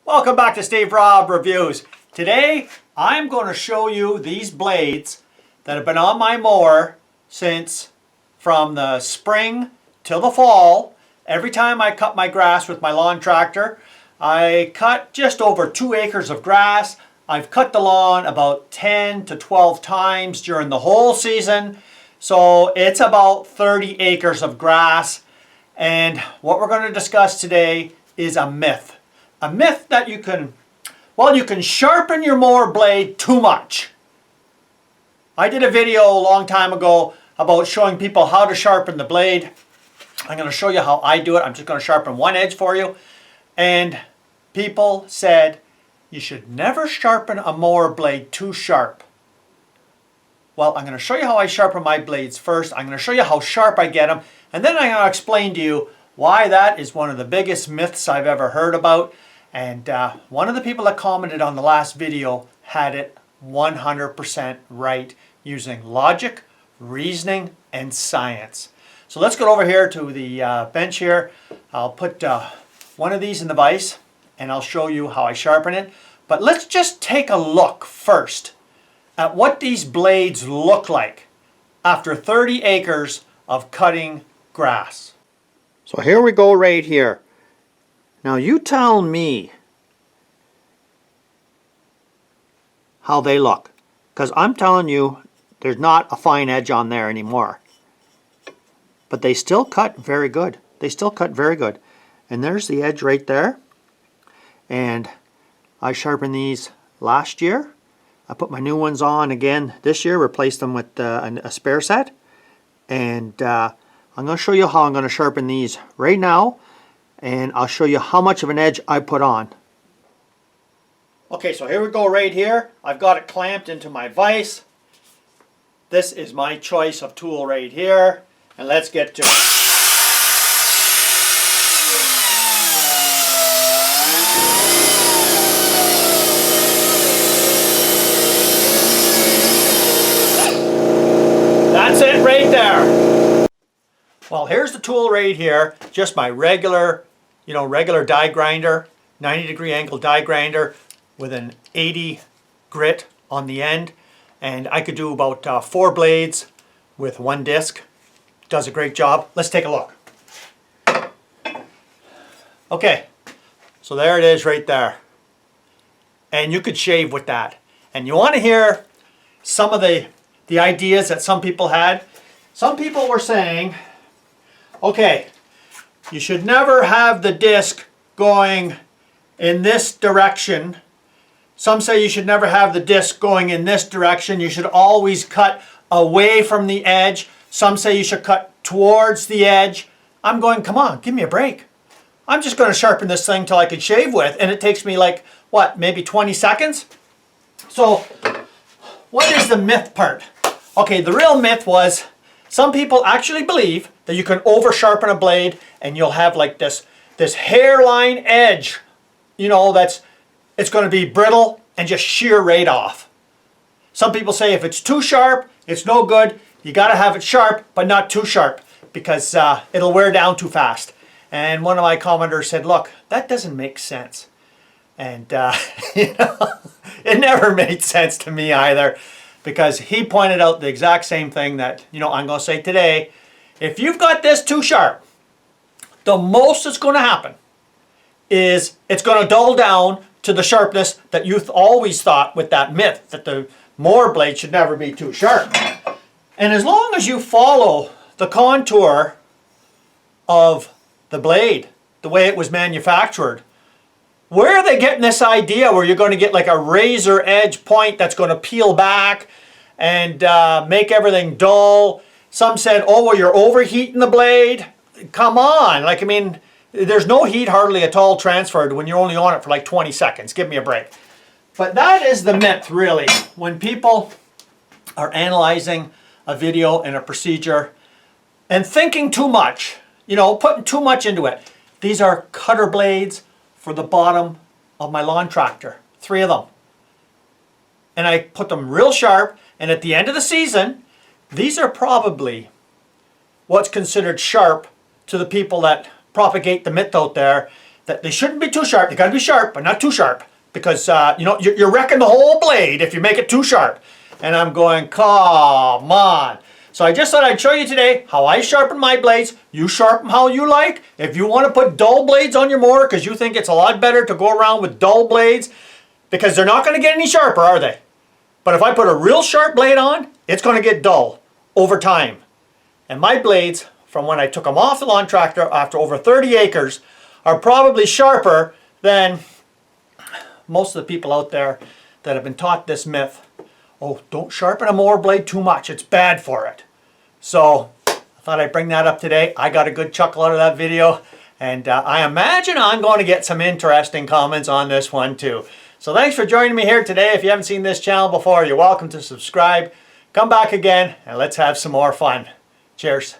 Welcome back to Steve Robb Reviews. Today I'm going to show you these blades that have been on my mower since from the spring till the fall. Every time I cut my grass with my lawn tractor, I cut just over 2 acres of grass. I've cut the lawn about 10 to 12 times during the whole season. So it's about 30 acres of grass. And what we're going to discuss today is a myth. A myth that you can sharpen your mower blade too much. I did a video a long time ago about showing people how to sharpen the blade. I'm going to show you how I do it. I'm just going to sharpen one edge for you. And people said you should never sharpen a mower blade too sharp. Well, I'm going to show you how I sharpen my blades first. I'm going to show you how sharp I get them. And then I'm going to explain to you why that is one of the biggest myths I've ever heard about. And one of the people that commented on the last video had it 100% right using logic, reasoning, and science. So let's go over here to the bench here. I'll put one of these in the vise and I'll show you how I sharpen it. But let's just take a look first at what these blades look like after 30 acres of cutting grass. So here we go right here. Now you tell me how they look, because I'm telling you there's not a fine edge on there anymore. But they still cut very good. They still cut very good. And there's the edge right there. And I sharpened these last year. I put my new ones on again this year, replaced them with a spare set. And I'm going to show you how I'm going to sharpen these right now. And I'll show you how much of an edge I put on. Okay, so here we go right here. I've got it clamped into my vise. This is my choice of tool right here. And let's get to it. That's it right there. Well, here's the tool right here. Just my regular die grinder, 90-degree angle die grinder with an 80 grit on the end. And I could do about 4 blades with 1 disc. Does a great job. Let's take a look. Okay, so there it is right there. And you could shave with that. And you want to hear some of the ideas that some people had. Some people were saying, okay, you should never have the disc going in this direction. Some say you should never have the disc going in this direction. You should always cut away from the edge. Some say you should cut towards the edge. I'm going, come on, give me a break. I'm just going to sharpen this thing till I can shave with, and it takes me like, what, maybe 20 seconds? So, what is the myth part? Okay, the real myth was, some people actually believe that you can over sharpen a blade and you'll have like this hairline edge, it's going to be brittle and just shear right off. Some people say if it's too sharp, it's no good. You got to have it sharp, but not too sharp, because it'll wear down too fast. And one of my commenters said, look, that doesn't make sense. And it never made sense to me either, because he pointed out the exact same thing that I'm going to say today. If you've got this too sharp, the most that's going to happen is it's going to dull down to the sharpness that you've always thought with that myth that the mower blade should never be too sharp. And as long as you follow the contour of the blade, the way it was manufactured, where are they getting this idea where you're going to get like a razor edge point that's going to peel back and make everything dull? Some said, oh, well, you're overheating the blade. Come on. There's no heat hardly at all transferred when you're only on it for like 20 seconds. Give me a break. But that is the myth, really. When people are analyzing a video and a procedure and thinking too much, putting too much into it. These are cutter blades for the bottom of my lawn tractor. 3 of them. And I put them real sharp. And at the end of the season, these are probably what's considered sharp to the people that propagate the myth out there that they shouldn't be too sharp. They got to be sharp, but not too sharp, because you know, you're wrecking the whole blade if you make it too sharp. And I'm going, come on. So I just thought I'd show you today how I sharpen my blades. You sharpen how you like. If you want to put dull blades on your mower because you think it's a lot better to go around with dull blades, because they're not going to get any sharper, are they? But if I put a real sharp blade on, it's going to get dull over time. And my blades, from when I took them off the lawn tractor after over 30 acres, are probably sharper than most of the people out there that have been taught this myth. Oh, don't sharpen a mower blade too much. It's bad for it. So I thought I'd bring that up today. I got a good chuckle out of that video. And I imagine I'm going to get some interesting comments on this one too. So thanks for joining me here today. If you haven't seen this channel before, you're welcome to subscribe. Come back again and let's have some more fun. Cheers.